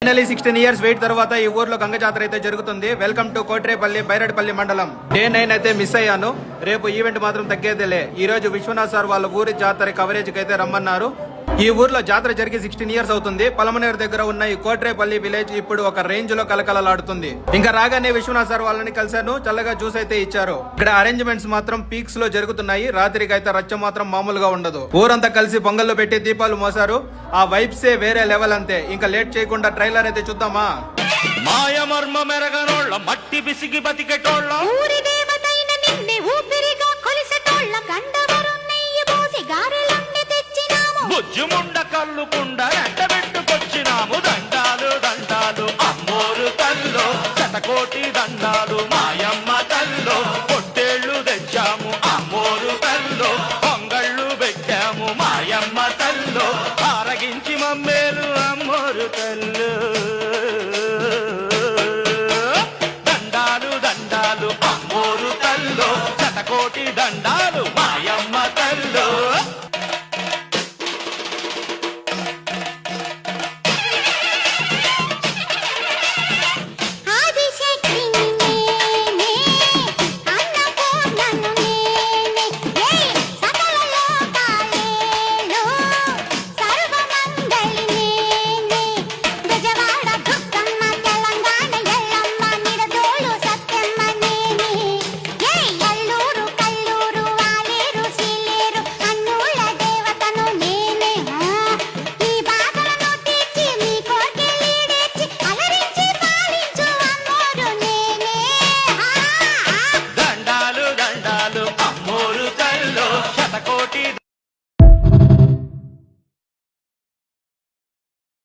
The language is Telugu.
ఫైనలీ 16 ఇయర్స్ వెయిట్ తర్వాత ఈ ఊర్లో గంగ జాతర అయితే జరుగుతుంది. వెల్కమ్ టు కోట్రేపల్లి బైరడ్పల్లి మండలం. డే 9 అయితే మిస్ అయ్యాను. రేపు ఈవెంట్ మాత్రం తగ్గేదేలే. ఈ రోజు విశ్వనాథ్ సార్ వాళ్ళ ఊరి జాతర కవరేజ్ కి అయితే రమ్మన్నారు. ఈ ఊర్లో జాతర జరిగి 16 ఇయర్స్ అవుతుంది. పలమనేరు దగ్గర ఉన్న ఈ కోట్రేపల్లి విలేజ్ ఇప్పుడు ఒక రేంజ్ లో కలకలలాడుతుంది. ఇంకా రాగానే విశ్వనాథ్ సార్ వాళ్ళని కలిశాను. చల్లగా జ్యూస్ అయితే ఇచ్చారు. ఇక్కడ అరేంజ్మెంట్స్ మాత్రం పీక్స్ లో జరుగుతున్నాయి. రాత్రికి అయితే రచ్చ మాత్రం మామూలుగా ఉండదు. ఊరంతా కలిసి పొంగల్లో పెట్టి దీపాలు మోసారు. ఆ వైబ్సే వేరే లెవెల్ అంతే. ఇంకా లేట్ చేయకుండా ట్రైలర్ అయితే చూద్దామా. మాయ మర్మ మెరగనోళ్ళ మట్టి బిసిగి బతికెటోళ్ళ ఊరి దేవతైన నిన్నే ఊపిరిగా కొలిసెటోళ్ళ గండవరం నెయ్యి పోసి గారెలన్నీ తెచ్చినాము. బుజ్జుముండ కల్లుకుండ ఎండబెట్టుకొచ్చినాము. దండాలు దండాలు అమ్మోరు తల్లో శతకోటి